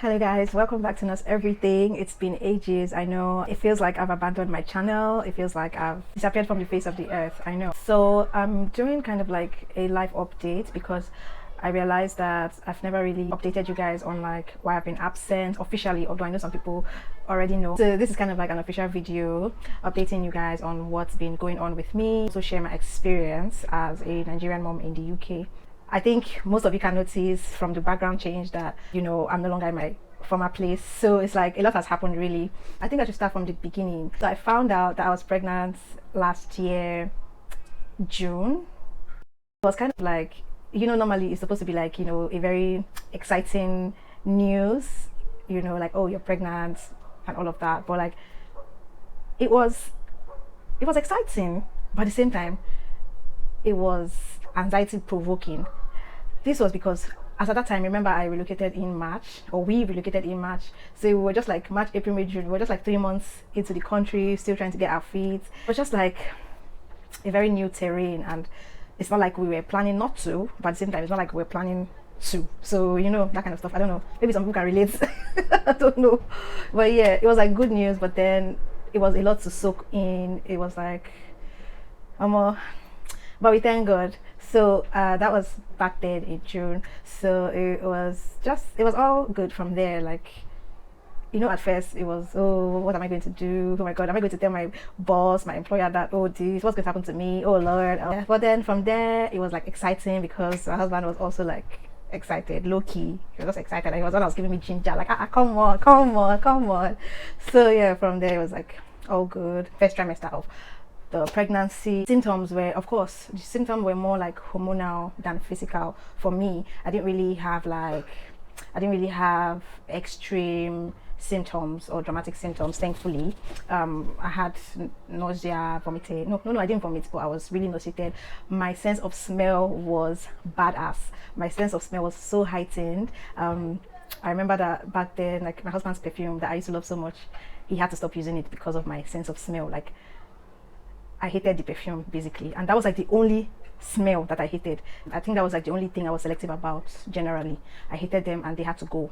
Hello guys, welcome back to Knows Everything. It's been ages, I know. It feels like I've abandoned my channel. It feels like I've disappeared from the face of the earth, I know. So I'm doing kind of like a live update because I realized that I've never really updated you guys on like why I've been absent officially, although I know some people already know. So this is kind of like an official video updating you guys on what's been going on with me. Also share my experience as a Nigerian mom in the UK. I think most of you can notice from the background change that, you know, I'm no longer in my former place. So it's like a lot has happened really. I think I should start from the beginning. So I found out that I was pregnant last year, June. It was kind of like, you know, normally it's supposed to be like, you know, a very exciting news, you know, like, oh, you're pregnant and all of that. But like, it was exciting, but at the same time, it was anxiety provoking. This was because as at that time, remember, I relocated in March, or we relocated in March. So we were just like March, April, May, June. We were just like 3 months into the country, still trying to get our feet. It was just like a very new terrain, and it's not like we were planning not to, but at the same time, it's not like we were planning to. So, you know, that kind of stuff. I don't know. Maybe some people can relate. I don't know. But yeah, it was like good news, but then it was a lot to soak in. It was like, but we thank God. So that was back then in June. So it was all good from there. Like, you know, at first it was, oh, what am I going to do? Oh my God, am I going to tell my boss, my employer that, oh, this, what's going to happen to me? Oh Lord. But then from there it was like exciting because my husband was also like excited, low key. He was just excited. Like, he was one that was giving me ginger, like, come on, come on, come on. So yeah, from there it was like all good. First trimester of the pregnancy. Symptoms were, of course, the symptoms were more like hormonal than physical for me. I didn't really have extreme symptoms or dramatic symptoms, thankfully. I had nausea, vomiting. No, I didn't vomit, but I was really nauseated. My sense of smell was badass. My sense of smell was so heightened. I remember that back then, like my husband's perfume that I used to love so much, he had to stop using it because of my sense of smell. Like, I hated the perfume basically, and that was like the only smell that I hated. I think that was like the only thing I was selective about generally. I hated them and they had to go.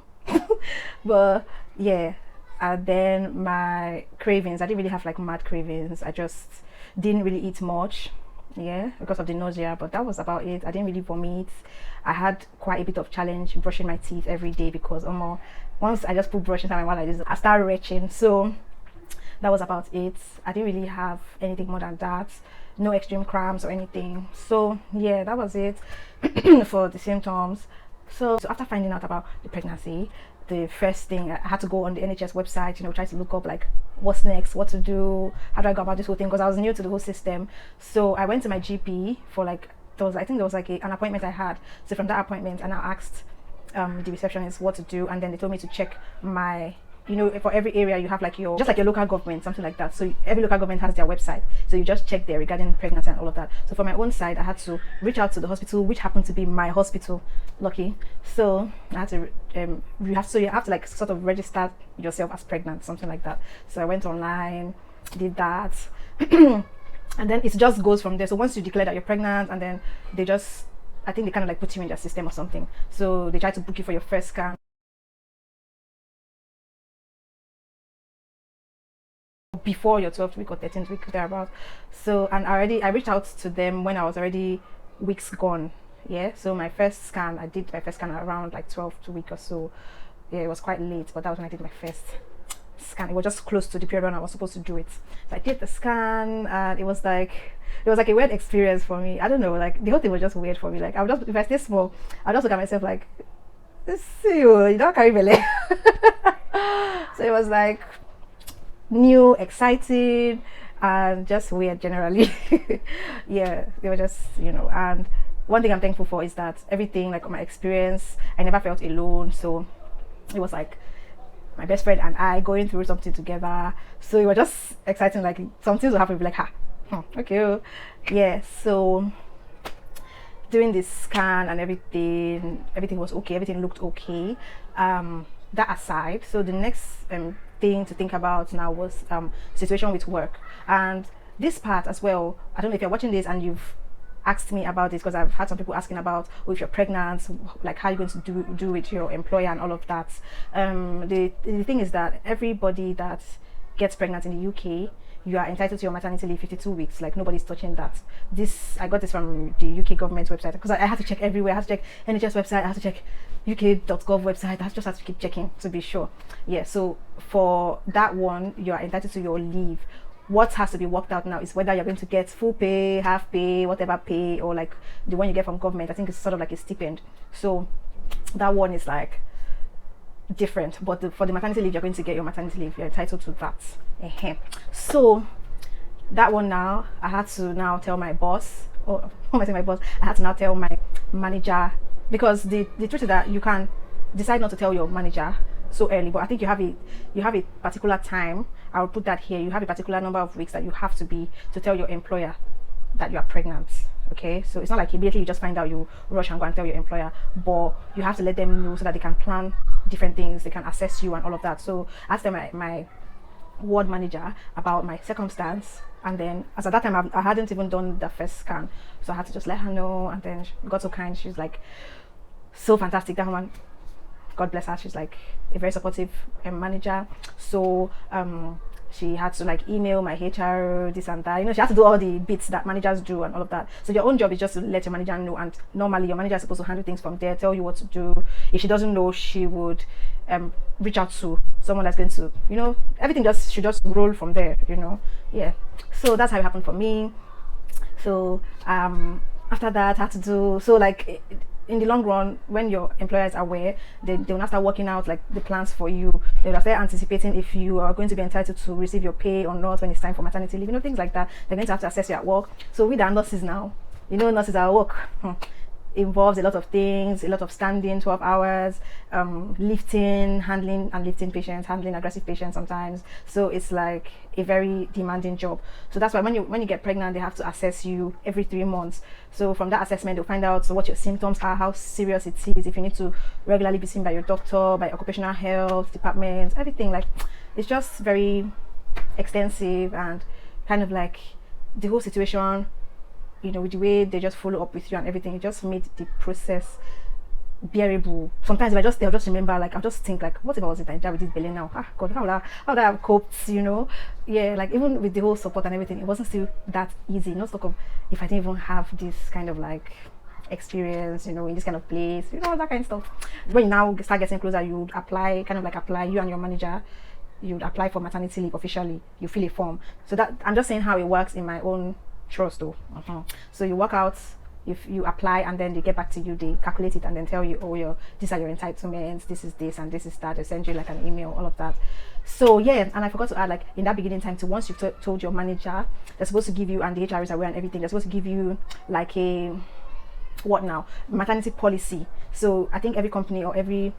But yeah, and then my cravings, I didn't really have like mad cravings. I just didn't really eat much, yeah, because of the nausea, but that was about it. I didn't really vomit. I had quite a bit of challenge brushing my teeth every day because once I just put brush inside my mouth like this, I start retching. So that was about it. I didn't really have anything more than that. No extreme cramps or anything. So yeah, that was it for the symptoms. So after finding out about the pregnancy, the first thing, I had to go on the NHS website, you know, try to look up like what's next, what to do, how do I go about this whole thing, because I was new to the whole system. So I went to my GP for like, I think there was like an appointment I had. So from that appointment, and I asked the receptionist what to do, and then they told me to check my, you know, for every area you have like your, just like your local government, something like that. So every local government has their website, so you just check there regarding pregnancy and all of that. So for my own side, I had to reach out to the hospital, which happened to be my hospital, lucky. So I had to you have to like sort of register yourself as pregnant, something like that. So I went online, did that and then it just goes from there. So once you declare that you're pregnant, and then they just, I think they kind of like put you in their system or something. So they try to book you for your first scan before your 12th week or 13th week thereabout. So, and I reached out to them when I was already weeks gone. Yeah, so I did my first scan around like 12th week or so. Yeah, it was quite late, but that was when I did my first scan. It was just close to the period when I was supposed to do it. So I did the scan, and it was like a weird experience for me. I don't know, like the whole thing was just weird for me. Like, I would just, if I stay small, I'll just look at myself like, see you don't carry belly. So it was like new, exciting, and just weird generally. Yeah, they were just, you know. And one thing I'm thankful for is that everything, like my experience, I never felt alone. So it was like my best friend and I going through something together. So it was just exciting, like some things will happen, be like, okay, yeah. So doing this scan and everything was okay, everything looked okay. That aside, so the next thing to think about now was situation with work. And this part as well, I don't know if you're watching this and you've asked me about this, because I've had some people asking about, oh, if you're pregnant, like how are you going to do with your employer and all of that. The thing is that everybody that gets pregnant in the UK, you are entitled to your maternity leave 52 weeks. Like nobody's touching that. This, I got this from the UK government website, because I had to check everywhere. I had to check NHS website, I had to check UK.gov website. I just had to keep checking to be sure. Yeah, so for that one, you are entitled to your leave. What has to be worked out now is whether you're going to get full pay, half pay, whatever pay, or like the one you get from government. I think it's sort of like a stipend. So that one is like different, but for the maternity leave, you're going to get your maternity leave. You're entitled to that. So that one, now I had to now tell my boss, or when I say my boss, I had to now tell my manager, because the truth is that you can decide not to tell your manager so early, but I think you have a particular time. I'll put that here. You have a particular number of weeks that you have to tell your employer that you are pregnant. Okay, so it's not like immediately you just find out, you rush and go and tell your employer, but you have to let them know so that they can plan different things, they can assess you and all of that. So I asked them, my ward manager, about my circumstance, and then as at that time I hadn't even done the first scan, so I had to just let her know. And then she got so kind, she's like so fantastic, that woman, God bless her. She's like a very supportive manager. So she had to like email my HR, this and that. You know, she had to do all the bits that managers do and all of that. So your own job is just to let your manager know, and normally your manager is supposed to handle things from there, tell you what to do. If she doesn't know, she would reach out to someone that's going to, you know, everything should just roll from there, you know. Yeah, so that's how it happened for me. So after that, I had to do, so like in the long run, when your employer is aware, they will now start working out like the plans for you. They will start anticipating if you are going to be entitled to receive your pay or not when it's time for maternity leave, you know, things like that. They're going to have to assess you at work. So with our nurses now, you know, nurses at work involves a lot of things, a lot of standing 12 hours, lifting, handling and lifting patients, handling aggressive patients sometimes. So it's like a very demanding job. So that's why when you get pregnant, they have to assess you every 3 months. So from that assessment, they'll find out what your symptoms are, how serious it is, if you need to regularly be seen by your doctor, by occupational health department, everything. Like, it's just very extensive, and kind of like the whole situation, you know, with the way they just follow up with you and everything, it just made the process bearable. Sometimes if they'll just remember, like, I'll just think like, what if I was in Nigeria with this belly now? Ah, God, how would I have coped, you know? Yeah, like even with the whole support and everything, it wasn't still that easy. Not talk of if I didn't even have this kind of like experience, you know, in this kind of place, you know, that kind of stuff. When you now start getting closer, you would apply, you and your manager, you would apply for maternity leave officially. You fill a form. So that, I'm just saying how it works in my own trust though. So you work out, if you apply, and then they get back to you, they calculate it and then tell you, oh, these are your entitlements, this is this and this is that. They send you like an email, all of that. So yeah, and I forgot to add, like in that beginning time, to once you've told your manager, they're supposed to give you, and the HR is aware and everything, they're supposed to give you like a maternity policy. So I think every company or every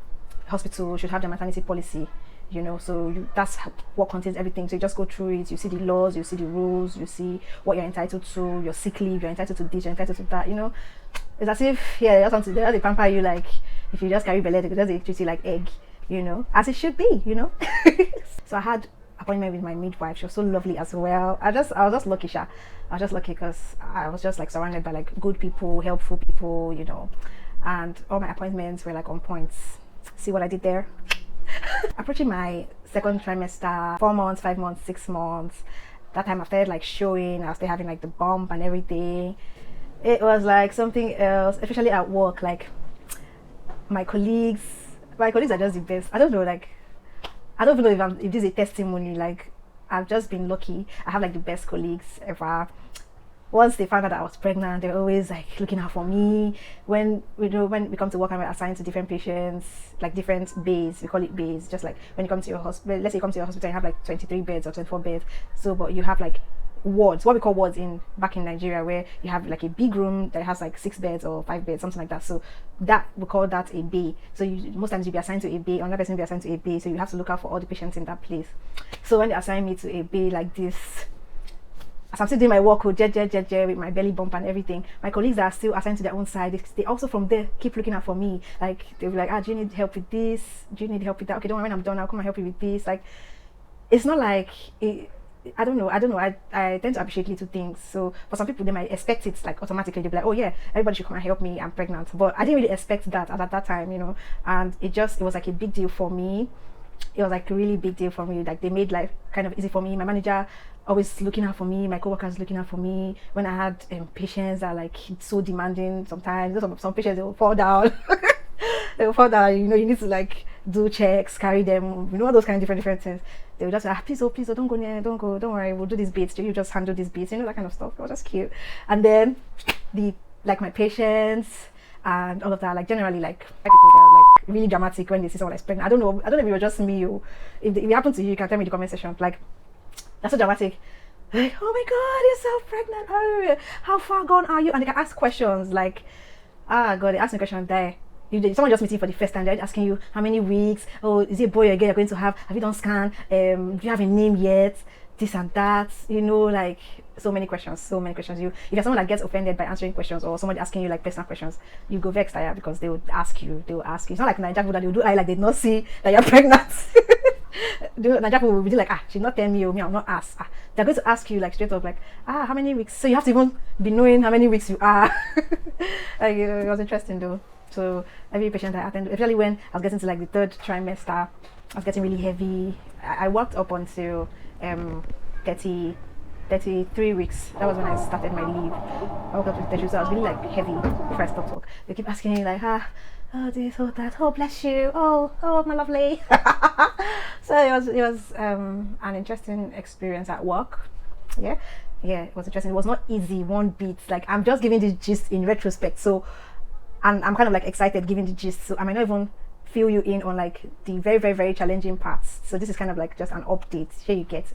hospital should have their maternity policy, you know. So that's what contains everything. So you just go through it, you see the laws, you see the rules, you see what you're entitled to, your sick leave, you're entitled to this, you're entitled to that, you know. It's as if, yeah, they pamper you, like if you just carry belly, they just treat you like egg, you know, as it should be, you know. So I had appointment with my midwife. She was so lovely as well. I was just lucky, Sha. I was just lucky because I was just like surrounded by like good people, helpful people, you know, and all my appointments were like on points. See what I did there? Approaching my second trimester, 4 months, 5 months, 6 months, that time I started like showing, I was still having like the bump and everything. It was like something else, especially at work. Like my colleagues are just the best. I don't know, like I don't even know if this is a testimony. Like, I've just been lucky. I have like the best colleagues ever. Once they found out that I was pregnant, they were always like looking out for me. When we come to work and we're assigned to different patients, like different bays, we call it bays. Just like when you come to your hospital, let's say you come to your hospital, you have like 23 beds or 24 beds. So, but you have like wards, what we call wards back in Nigeria, where you have like a big room that has like 6 beds or 5 beds, something like that. So that we call that a bay. So most times you'll be assigned to a bay, another person will be assigned to a bay. So you have to look out for all the patients in that place. So when they assign me to a bay like this, as I'm still doing my work with with my belly bump and everything, my colleagues that are still assigned to their own side, they also from there keep looking out for me. Like they'll be like, do you need help with this? Do you need help with that? Okay, don't worry, when I'm done, I'll come and help you with this. Like, it's not like I don't know. I tend to appreciate little things. So for some people, they might expect it like automatically. They'll be like, oh yeah, everybody should come and help me. I'm pregnant. But I didn't really expect that at that time, you know. And it was like a big deal for me. It was like a really big deal for me. Like they made life kind of easy for me. My manager always looking out for me. My coworkers looking out for me. When I had patients that are like so demanding, sometimes some patients, they will fall down. They will fall down. You know, you need to like do checks, carry them. You know, all those kind of different things. They would just say, please, oh, don't go near, don't go, don't worry, we'll do these beats. You just handle these beats. You know, that kind of stuff. It was just cute. And then my patients and all of that, like generally like people, they're like really dramatic when they see someone like pregnant. I don't know if it was just me, or if it happened to you, you can tell me in the comment section. Like, that's so dramatic. Like, oh my god, you're so pregnant. Oh, how far gone are you? And they can ask questions like, god, they ask me questions there. Someone just meeting for the first time, they're asking you how many weeks. Oh, is it a boy or a girl you're going to have? Have you done scan? Do you have a name yet? This and that, you know, like so many questions. If you're someone that gets offended by answering questions, or somebody asking you like personal questions, you go vexed, because they will ask you. It's not like Nigerian people that they will do like they did not see that you're pregnant. Nigerian people will be like, she's not telling me, I'll not ask. They're going to ask you like straight up, like, how many weeks? So you have to even be knowing how many weeks you are. Like, it was interesting though. So every patient I attended, especially when I was getting to like the 3rd trimester, I was getting really heavy. I worked up until 33 weeks. That was when I started my leave. I woke up with 33, so I was really like heavy before I stopped work. They keep asking me like, oh this, oh that, oh bless you, oh my lovely. So it was an interesting experience at work. Yeah, it was interesting. It was not easy one bit. Like, I'm just giving this gist in retrospect, so and I'm kind of like excited giving the gist, so I might not even fill you in on like the very, very, very challenging parts. So this is kind of like just an update. Here you get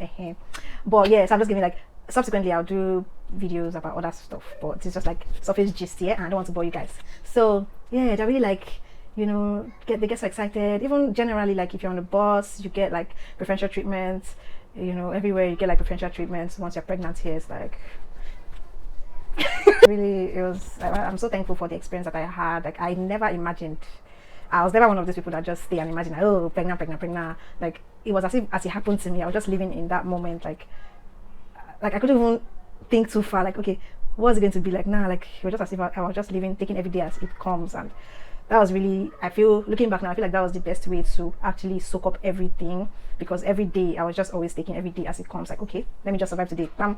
but yeah, so I'm just giving like, subsequently I'll do videos about other stuff, but it's just like surface gist here, and I don't want to bore you guys. So yeah, they're really like, you know, they get so excited. Even generally, like if you're on the bus, you get like preferential treatments, you know, everywhere you get like preferential treatments once you're pregnant. Here it's like really, I'm so thankful for the experience that I had. Like, I never imagined, I was never one of those people that just stay and imagine, oh, pregnant. Like, it was as it happened to me. I was just living in that moment. Like I couldn't even think too far. Like, okay, what's it going to be like now? Like, it was just as if I was just living, taking every day as it comes. And that was really, I feel, looking back now, I feel like that was the best way to actually soak up everything, because every day I was just always taking every day as it comes. Like, okay, let me just survive today. Bam,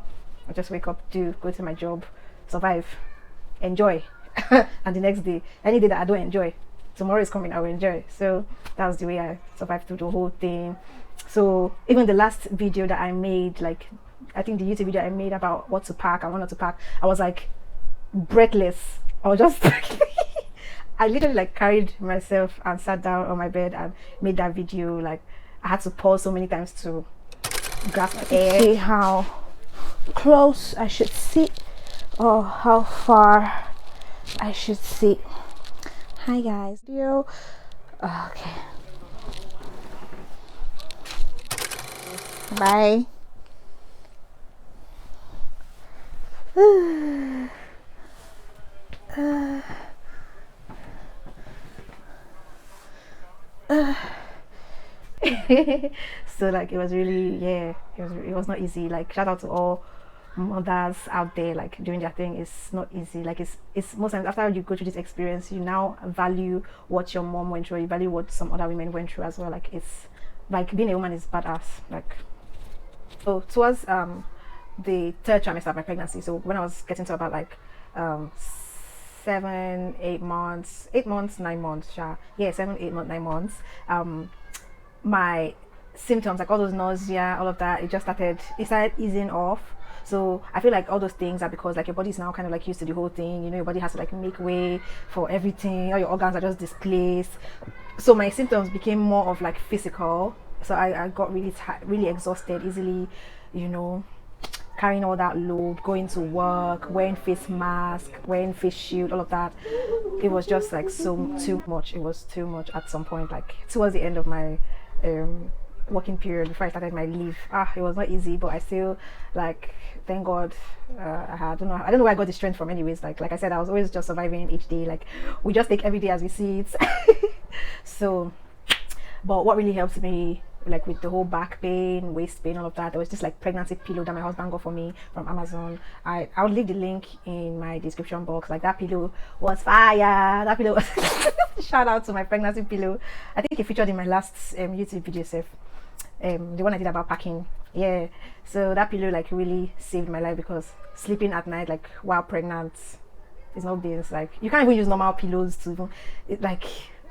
I just wake up, go to my job, survive, enjoy. And the next day, any day that I don't enjoy, tomorrow is coming, I will enjoy. So that was the way I survived through the whole thing. So even the last video that I made, like I think the YouTube video I made about what to pack and what not to pack, I was like breathless. I was just I literally like carried myself and sat down on my bed and made that video. Like, I had to pause so many times to grasp my air. See how close I should sit, or how far I should sit. Hi guys, video. Okay, bye. So like, it was really, yeah, it was not easy. Like, shout out to all mothers out there, like doing their thing. It's not easy. Like, it's most times after you go through this experience, you now value what your mom went through, you value what some other women went through as well. Like, it's like being a woman is badass. Like, so towards the 3rd trimester of my pregnancy, so when I was getting to about like 7, 8 months, 8 months, 9 months, yeah, 7, 8 months, 9 months, my symptoms, like all those nausea, all of that, it started easing off. So I feel like all those things are because like your body is now kind of like used to the whole thing, you know, your body has to like make way for everything, all your organs are just displaced. So my symptoms became more of like physical. So I got really really exhausted easily, you know, carrying all that load, going to work, wearing face mask, wearing face shield, all of that. It was just like too much. It was too much at some point, like towards the end of my working period before I started my leave. It was not easy, but I still, like, thank God, I don't know where I got the strength from anyways. Like I said, I was always just surviving each day. Like, we just take every day as we see it. So, but what really helped me like with the whole back pain, waist pain, all of that. There was this like pregnancy pillow that my husband got for me from Amazon. I'll leave the link in my description box. Like that pillow was fire. That pillow was shout out to my pregnancy pillow. I think it featured in my last YouTube video self. The one I did about packing. Yeah, so that pillow like really saved my life, because sleeping at night like while pregnant is not beans. Like you can't even use normal pillows to even, like,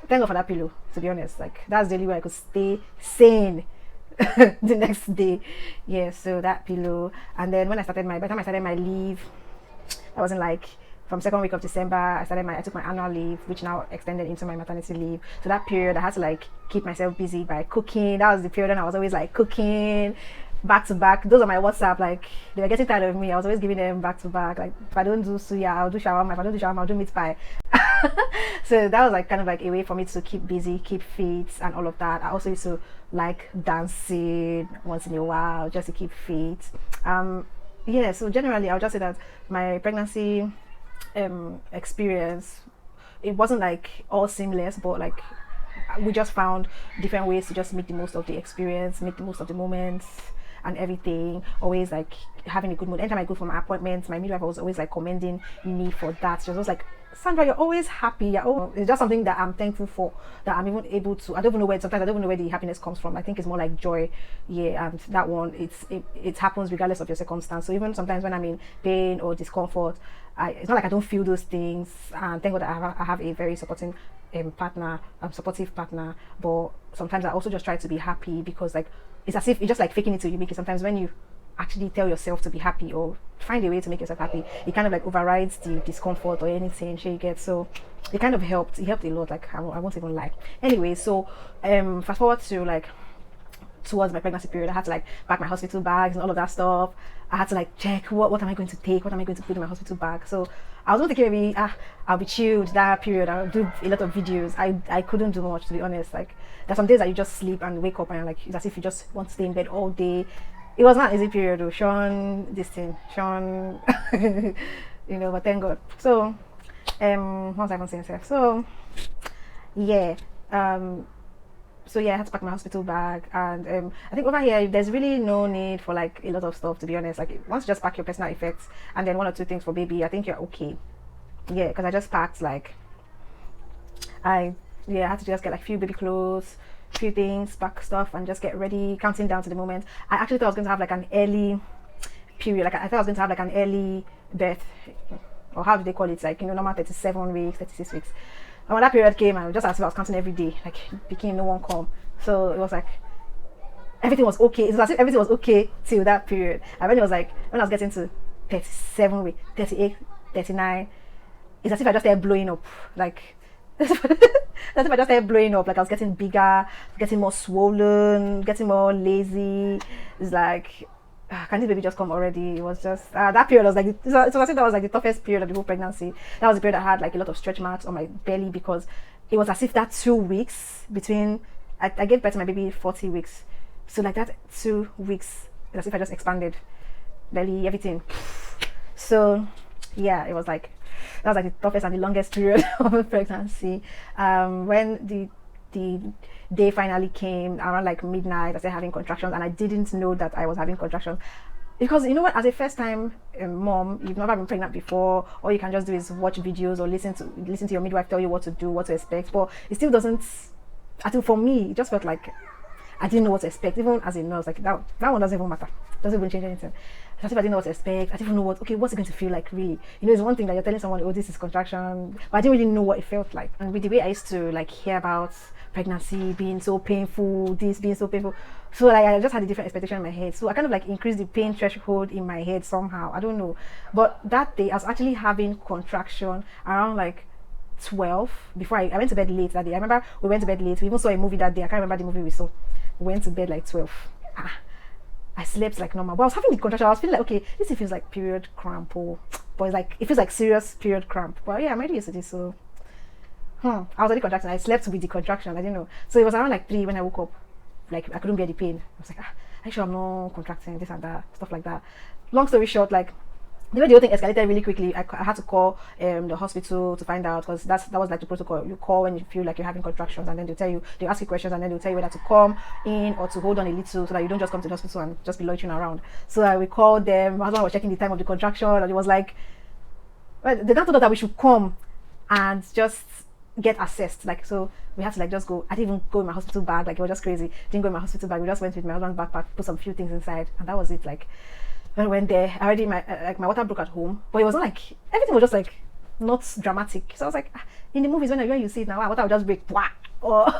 thank God for that pillow, to be honest. Like that's the only way I could stay sane the next day. Yeah, so that pillow. And then when by the time I started my leave, I wasn't like from second week of December, I took my annual leave, which now extended into my maternity leave. So that period I had to like keep myself busy by cooking. That was the period when I was always like cooking back to back. Those are my WhatsApp, like they were getting tired of me. I was always giving them back to back. Like if I don't do suya, I'll do shawarma. If I don't do shawarma, I'll do meat pie. So that was like kind of like a way for me to keep busy, keep fit, and all of that. I also used to like dancing once in a while just to keep fit. Yeah, so generally I'll just say that my pregnancy experience, it wasn't like all seamless, but like we just found different ways to just make the most of the experience, make the most of the moments and everything. Always like having a good mood. Anytime I go for my appointments, my midwife was always like commending me for that. She was always like, Sandra, you're always happy. It's just something that I'm thankful for, that I'm even able to, I don't even know where, sometimes I don't even know where the happiness comes from. I think it's more like joy. Yeah, and that one, it happens regardless of your circumstance. So even sometimes when I'm in pain or discomfort, it's not like I don't feel those things. And thank God that I have a very supporting supportive partner. But sometimes I also just try to be happy, because like it's as if it's just like faking it till you make it. Sometimes when you actually tell yourself to be happy or find a way to make yourself happy, it kind of like overrides the discomfort or anything you get. So it kind of helped. It helped a lot. Like I won't even lie. Anyway, so fast forward to like towards my pregnancy period, I had to like pack my hospital bags and all of that stuff. I had to like check what am I going to take, what am I going to put in my hospital bag. So I was going to think maybe I'll be chilled that period. I'll do a lot of videos. I couldn't do much, to be honest. Like there's some days that you just sleep and wake up and like it's as if you just want to stay in bed all day. It was not an easy period though. Sean, you know, but thank God. So what was I even saying? So yeah, so yeah, I had to pack my hospital bag, and I think over here there's really no need for like a lot of stuff, to be honest. Like once you just pack your personal effects and then one or two things for baby, I think you're okay. Yeah, because I just packed like I had to just get like a few baby clothes, few things, pack stuff, and just get ready, counting down to the moment. I actually thought I was going to have like an early period, like I thought I was going to have like an early birth, or how do they call it, like, you know, normal 37 weeks, 36 weeks. And when that period came, I just as if I was counting every day, like became no one come. So it was like everything was okay. It was as if everything was okay till that period. And when it was like, when I was getting to 37 weeks, 38, 39, it's as if I just started blowing up. Like as if I just started blowing up. Like I was getting bigger, getting more swollen, getting more lazy. It's like, can this baby just come already? It was just that period was like it was as if that was like the toughest period of the whole pregnancy. That was the period I had like a lot of stretch marks on my belly, because it was as if that 2 weeks between I gave birth to my baby 40 weeks. So like that 2 weeks, it's as if I just expanded belly, everything. So yeah, it was like that was like the toughest and the longest period of a pregnancy. When the day finally came around like midnight, I started having contractions, and I didn't know that I was having contractions, because you know what, as a first time mom, you've never been pregnant before. All you can just do is watch videos or listen to your midwife tell you what to do, what to expect. But it still doesn't, I think for me it just felt like I didn't know what to expect. Even as a nurse, like that one doesn't even matter, doesn't even change anything. As if I didn't know what to expect. I didn't even know what's it going to feel like, really. You know, it's one thing that you're telling someone, oh, this is contraction, but I didn't really know what it felt like. And with the way I used to like hear about pregnancy being so painful, this being so painful, so like I just had a different expectation in my head. So I kind of like increased the pain threshold in my head somehow, I don't know. But that day I was actually having contraction around like 12 before I went to bed late that day. I remember we went to bed late. We even saw a movie that day. I can't remember the movie we saw. We went to bed like 12. I slept like normal, but I was having the contraction. I was feeling like, okay, this feels like period cramp, but it's like, it feels like serious period cramp. But yeah, I'm already used to this. So I was already contracting. I slept with the contraction. I didn't know. So it was around like 3 when I woke up. Like I couldn't bear the pain. I was like, are you sure I'm not contracting, this and that, stuff like that. Long story short, like the way the whole thing escalated really quickly, I had to call the hospital to find out, because that was like the protocol. You call when you feel like you're having contractions, and then they'll ask you questions, and then they'll tell you whether to come in or to hold on a little, so that you don't just come to the hospital and just be loitering around. So we called them. My husband was checking the time of the contraction, and it was like, well, the doctor thought that we should come and just get assessed. Like, so we had to like just go. I didn't even go in my hospital bag. Like, it was just crazy. Didn't go in my hospital bag. We just went with my husband's backpack, put some few things inside, and that was it. Like, when I went there, I already my water broke at home, but it was not like, everything was just like not dramatic. So I was like, in the movies when you see it now, water will just break, or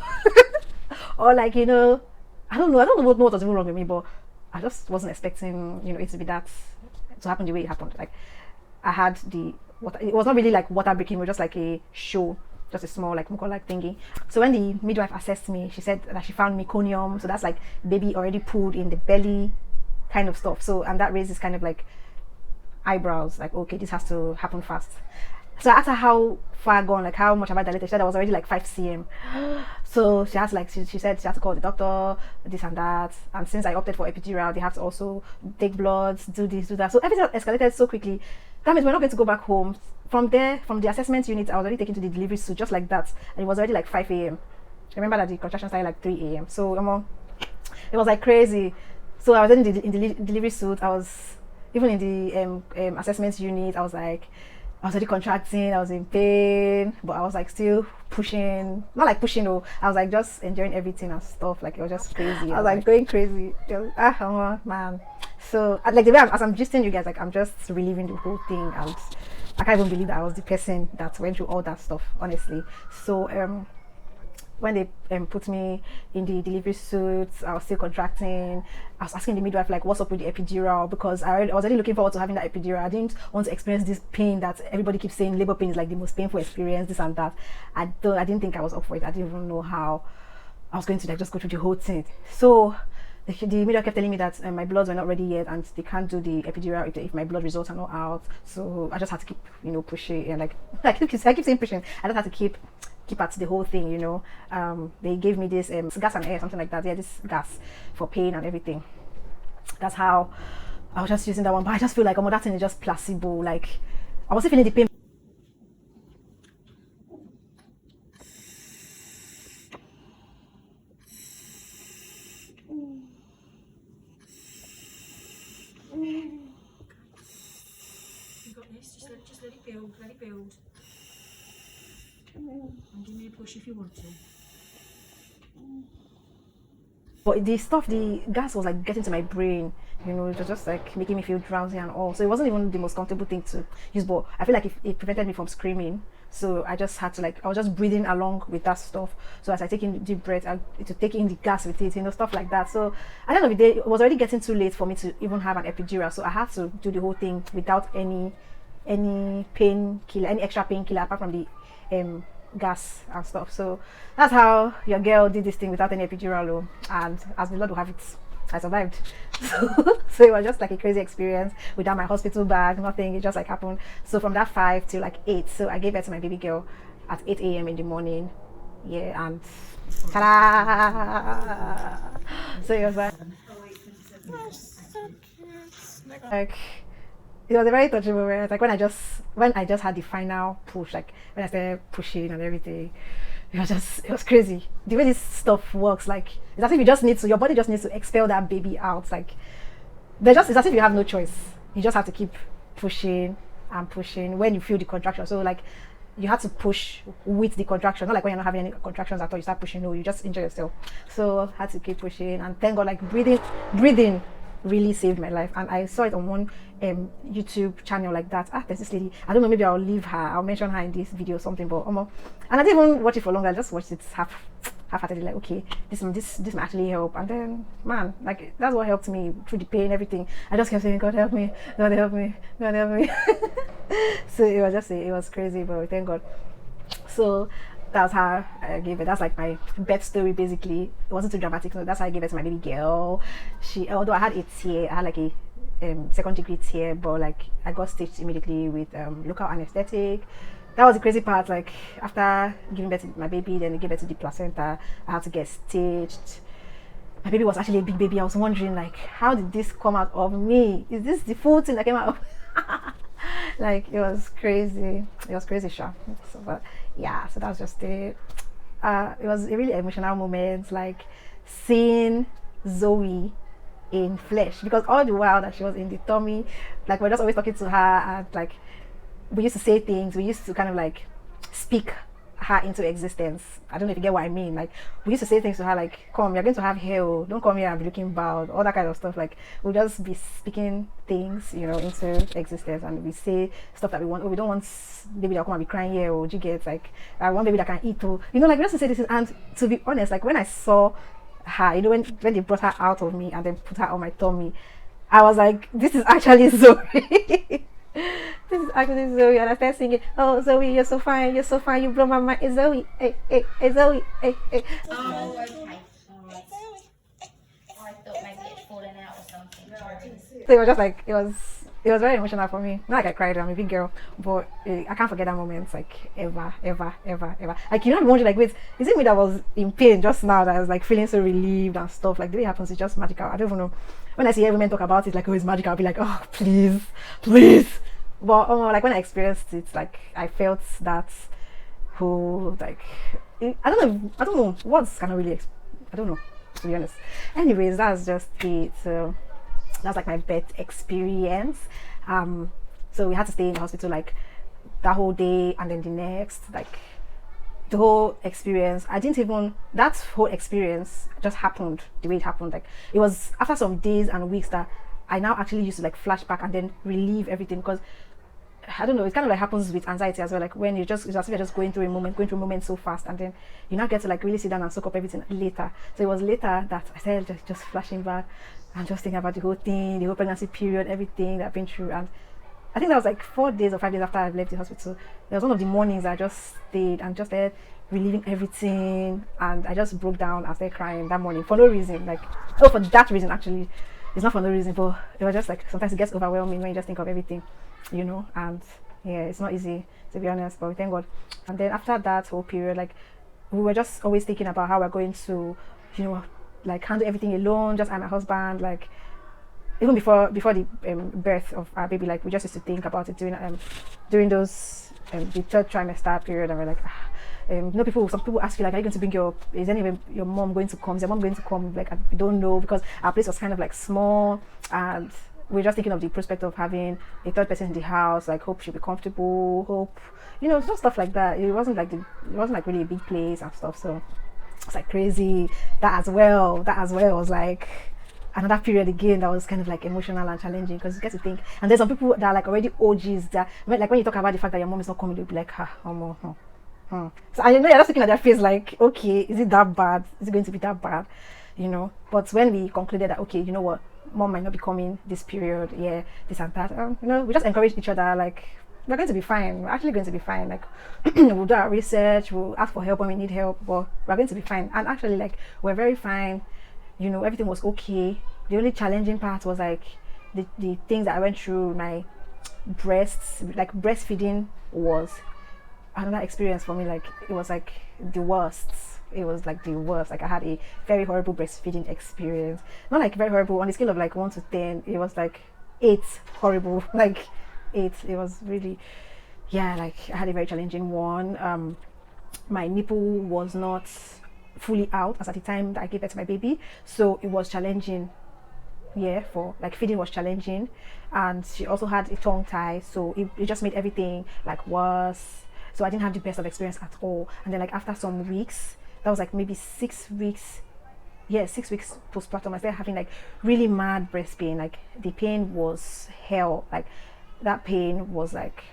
or like, you know, I don't know what was even wrong with me, but I just wasn't expecting, you know, it to be that, to happen the way it happened. Like, I had the water. It was not really like water breaking. It was just like a show, just a small like mucus like thingy. So when the midwife assessed me, she said that she found meconium. So that's like baby already pulled in the belly, kind of stuff. So, and that raises kind of like eyebrows, like, okay, this has to happen fast. So I asked her how far gone, like how much have I dilated. She said I was already like 5 cm. So she has like, she said she had to call the doctor, this and that. And since I opted for epidural, they have to also take bloods, do this, do that. So everything escalated so quickly. That means we're not going to go back home. From there, from the assessment unit, I was already taken to the delivery suite just like that. And it was already like 5 a.m. Remember that the contraction started like 3 a.m. So it was like crazy. So I was in the delivery suite. I was even in the assessment unit. I was already contracting. I was in pain, but I was like still pushing. Not like pushing though. I was like just enjoying everything and stuff. Like, it was just crazy. I was like going crazy. Just, man. So like the way as I'm gisting you guys, like I'm just reliving the whole thing, and I can't even believe that I was the person that went through all that stuff. Honestly. So when they put me in the delivery suit, I was still contracting. I was asking the midwife like, what's up with the epidural, because I was already looking forward to having that epidural. I didn't want to experience this pain that everybody keeps saying labor pain is like the most painful experience, this and that. I didn't think I was up for it. I didn't even know how I was going to like just go through the whole thing. So the midwife kept telling me that my bloods were not ready yet, and they can't do the epidural if my blood results are not out. So I just had to keep, you know, pushing, and like I keep saying pushing. I just had to keep at the whole thing, you know. They gave me this gas and air, something like that. Yeah, this gas for pain and everything. That's how I was just using that one. But I just feel like, that thing is just placebo. Like, I wasn't feeling the pain. You got this. Just let it build. Let it build. And give me a push if you want to. But the gas was like getting to my brain, you know. It was just like making me feel drowsy and all. So it wasn't even the most comfortable thing to use, but I feel like it prevented me from screaming. So I just had to like, I was just breathing along with that stuff. So as I take in deep breath, to take in the gas with it, you know, stuff like that. So at the end of the day, it was already getting too late for me to even have an epidural. So I had to do the whole thing without any painkiller, any extra painkiller apart from the gas and stuff. So that's how your girl did this thing without any epidural, and as the Lord will have it, I survived. So it was just like a crazy experience without my hospital bag, nothing. It just like happened. So from that 5 to like 8, so I gave birth to my baby girl at 8 a.m. in the morning. Yeah, and ta-da! So it was like it was a very touching moment. Like when I just had the final push, like when I started pushing and everything, it was crazy. The way this stuff works, like it's as if your body just needs to expel that baby out. Like it's as if you have no choice. You just have to keep pushing and pushing when you feel the contraction. So like you have to push with the contraction, not like when you're not having any contractions at all, you start pushing. No, you just injure yourself. So I had to keep pushing, and thank God, like breathing really saved my life. And I saw it on one YouTube channel like that. There's this lady, I don't know, maybe I'll leave her, I'll mention her in this video or something, but and I didn't even watch it for long. I just watched it half-heartedly, like, okay, this might actually help. And then, man, like that's what helped me through the pain, everything. I just kept saying, God help me, God help me, God help me. So it was crazy, but thank God. So that's how I gave it. That's like my birth story basically. It wasn't too dramatic, so that's how I gave it to my baby girl. Although I had a tear, I had like a second degree tear, but like I got stitched immediately with local anesthetic. That was the crazy part. Like after giving birth to my baby, then they gave birth to the placenta, I had to get stitched. My baby was actually a big baby. I was wondering, like, how did this come out of me? Is this the full thing that came out of Like it was crazy. It was crazy, sure. So, but yeah, so that was just it. It was a really emotional moment, like seeing Zoe in flesh, because all the while that she was in the tummy, like we're just always talking to her, and like we used to say things, we used to kind of like speak her into existence. I don't know if you get what I mean. Like we used to say things to her like, come, you're going to have hair, oh, don't come here and be looking bad, all that kind of stuff. Like we'll just be speaking things, you know, into existence, and we say stuff that we want. Oh, we don't want baby that come and be crying here, or you get like, I want baby that can eat, oh, you know, like we just to say this. And to be honest, like when I saw her, you know, when they brought her out of me and then put her on my tummy, I was like, this is actually Zoe. This is actually Zoe. And I started singing, oh Zoe, you're so fine, you blow my mind. It's Zoe, hey, hey, hey, Zoe, hey, hey. Oh, okay. Alright. I thought maybe it had fallen out or something. So it was just like, it was very emotional for me. Not like I cried, I'm a big girl, but I can't forget that moment, like ever. Like you know, I'm wondering, like, wait, is it me that was in pain just now, that I was like feeling so relieved and stuff? Like the way it happens is just magical. I don't even know. When I see women talk about it, like, oh, it's magical, I'll be like, oh, please. But like when I experienced it, like I felt that whole like I don't know words cannot really I don't know, to be honest. Anyways, that's just it. So that's like my birth experience. So we had to stay in the hospital like that whole day, and then the next, like the whole experience, that whole experience just happened the way it happened. Like it was after some days and weeks that I now actually used to like flashback and then relieve everything, because I don't know, it kind of like happens with anxiety as well. Like when it's as if you're just going through a moment so fast, and then you now get to like really sit down and soak up everything later. So it was later that I started just flashing back and just thinking about the whole thing, the whole pregnancy period, everything that I've been through. And I think that was like 4 days or 5 days after I left the hospital. There was one of the mornings I just stayed and just started relieving everything, and I just broke down and started crying that morning for no reason. Like, oh, for that reason actually. It's not for no reason, but it was just like sometimes it gets overwhelming when you just think of everything, you know. And yeah, it's not easy, to be honest, but thank God. And then after that whole period, like we were just always thinking about how we're going to, you know, like handle everything alone, just I and my husband. Like even before the birth of our baby, like we just used to think about it during those the third trimester period, and we're like, you know, some people ask you like, are you going to bring your mom going to come? Is your mom going to come? Like, we don't know, because our place was kind of like small, and we're just thinking of the prospect of having a third person in the house. Like, hope she'll be comfortable, hope, you know, just stuff like that. It wasn't like really a big place and stuff. So it's like crazy. That as well was like another period again that was kind of like emotional and challenging, because you get to think, and there's some people that are like already OGs that, like when you talk about the fact that your mom is not coming, they'll be like, So I know you're just looking at their face like, okay, is it that bad? Is it going to be that bad? You know. But when we concluded that, okay, you know what, mom might not be coming this period, yeah, this and that, you know, we just encouraged each other, like, we're going to be fine. We're actually going to be fine. Like, we'll do our research, we'll ask for help when we need help, but we're going to be fine. And actually, like, we're very fine. You know, everything was okay. The only challenging part was like the things that I went through. My breasts, like breastfeeding was another experience for me. Like it was like the worst. It was like the worst. Like I had a very horrible breastfeeding experience. Not like very horrible, on the scale of like 1 to 10, it was like 8 horrible. Like 8. It was really, yeah, like I had a very challenging one. My nipple was not fully out as at the time that I gave birth to my baby, so it was challenging. Yeah, for like feeding was challenging, and she also had a tongue tie, so it just made everything like worse. So I didn't have the best of experience at all. And then like after some weeks, that was like maybe 6 weeks, 6 weeks postpartum, I started having like really mad breast pain. Like the pain was hell. Like that pain was like,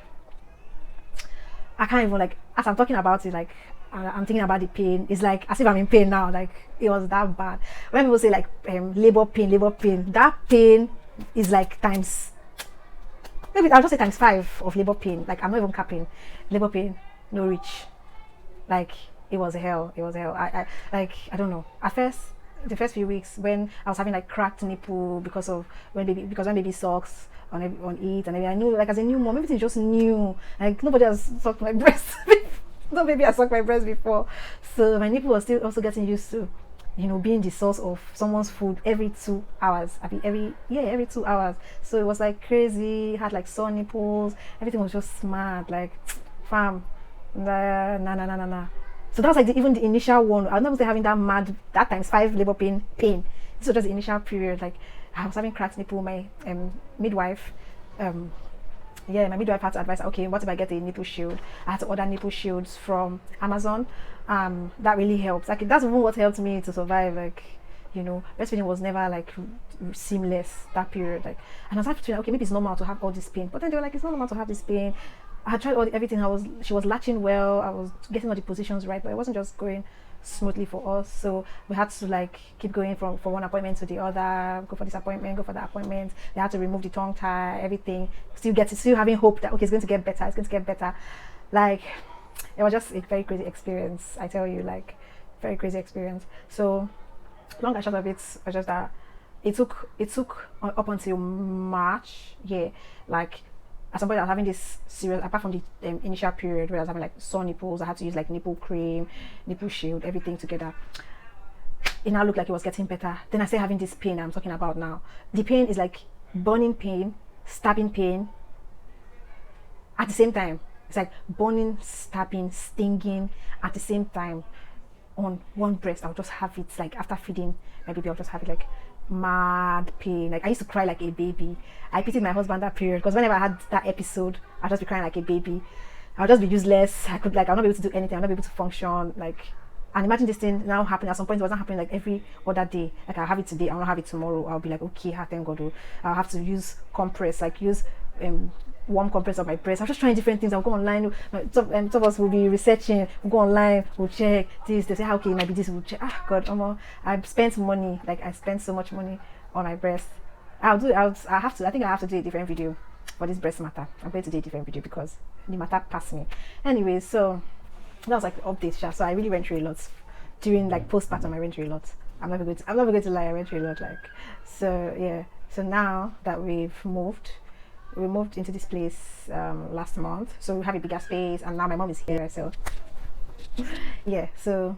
I can't even, like, as I'm talking about it, like I'm thinking about the pain. It's like as if I'm in pain now. Like it was that bad. When people say like labor pain, that pain is like times, maybe I'll just say times 5 of labor pain. Like I'm not even capping. Labor pain, no reach. Like it was hell. I don't know. At first, the first few weeks when I was having like cracked nipple because when baby sucks on it, and I knew, like, as a new mom, everything just new. Like nobody has sucked my breast. No baby has sucked my breast before, so my nipple was still also getting used to being the source of someone's food every 2 hours. I mean, every 2 hours. So it was like crazy. Had like sore nipples. Everything was just mad. Like, fam, nah. So that was like even the initial one. I was never having that times 5 labor pain. This was just the initial period. Like, I was having cracked nipple. My midwife, my midwife had to advise, okay, what if I get a nipple shield? I had to order nipple shields from Amazon. That really helps. Like, that's even what helped me to survive. Like, breastfeeding was never like seamless that period. Like, and I was like, okay, maybe it's normal to have all this pain. But then they were like, it's not normal to have this pain. I had tried everything. She was latching well. I was getting all the positions right, but it wasn't just going smoothly for us. So we had to like keep going from one appointment to the other, go for this appointment, go for that appointment. They had to remove the tongue tie, everything. Still having hope that okay, it's going to get better. Like, it was just a very crazy experience. I tell you, like, very crazy experience. So long and short of it was just that it took up until March. Yeah, like, at some point I was having this serious, apart from the initial period where I was having like sore nipples, I had to use like nipple cream, nipple shield, everything together. It now looked like it was getting better. Then I started having this pain I'm talking about now. The pain is like burning pain, stabbing pain at the same time. It's like burning, stabbing, stinging at the same time on one breast. I'll just have it like after feeding my baby, I'll just have it like mad pain. Like, I used to cry like a baby. I pitied my husband that period, because whenever I had that episode, I'd just be crying like a baby. I'll just be useless. I'll not be able to do anything. I'll not be able to function. Like, and imagine this thing now happening. At some point it wasn't happening like every other day. Like, I'll have it today, I'll not have it tomorrow. I'll be like, okay, thank God. I'll have to use compress, like use warm compress on my breast. I'm just trying different things. I'll go online. Some of us will be researching. We'll go online. We'll check this. They say, how okay, it might be this. We'll check. God, I've spent money. Like, I spent so much money on my breast. I think I have to do a different video for this breast matter. I'm going to do a different video because the matter passed me. Anyway, so that was like the update. So I really went through a lot during like postpartum. I went through a lot. I'm never going to lie. I went through a lot. Like, so yeah. So now that we moved into this place last month, so we have a bigger space, and now my mom is here. So yeah, so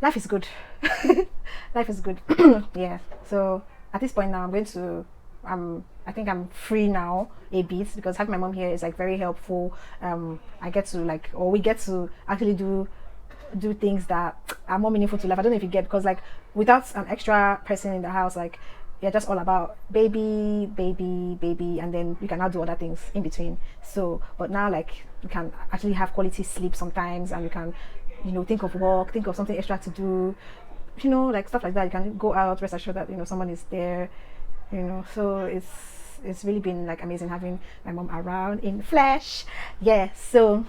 life is good. Life is good. Yeah, so at this point now I think I'm free now a bit, because having my mom here is like very helpful. We get to actually do things that are more meaningful to life. I don't know if you get, because like without an extra person in the house, like, you're just all about baby, and then you can now do other things in between. So, but now like we can actually have quality sleep sometimes, and we can, think of work, think of something extra to do, like stuff like that. You can go out, rest assured that someone is there, So it's really been like amazing having my mom around in flesh. Yeah. So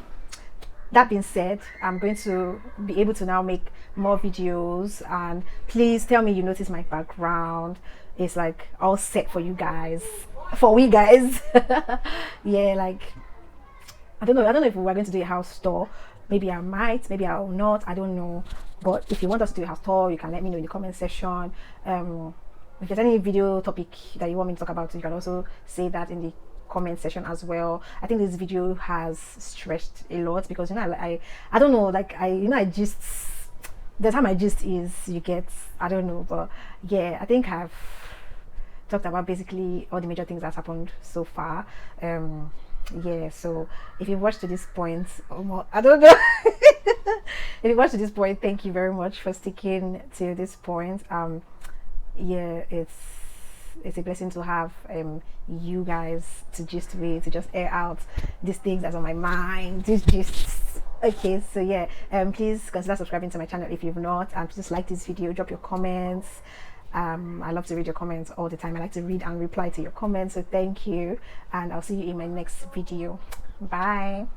that being said, I'm going to be able to now make more videos, and please tell me you notice my background. It's like all set for you guys, yeah, like I don't know if we're going to do a house tour. Maybe I might, maybe I will not, I don't know. But if you want us to do a house tour, you can let me know in the comment section. If there's any video topic that you want me to talk about, you can also say that in the comment section as well. I think this video has stretched a lot, because I don't know, like I just, that's how my gist is, you get, I don't know. But yeah, I think I've talked about basically all the major things that's happened so far. Yeah, so if you've watched to this point, I don't know. If you watched to this point, thank you very much for sticking to this point. Yeah, it's a blessing to have you guys to gist with, to just air out these things that's on my mind, these gists. Okay, so yeah, please consider subscribing to my channel if you've not, and just like this video, drop your comments. I love to read your comments all the time. I like to read and reply to your comments, so thank you, and I'll see you in my next video. Bye.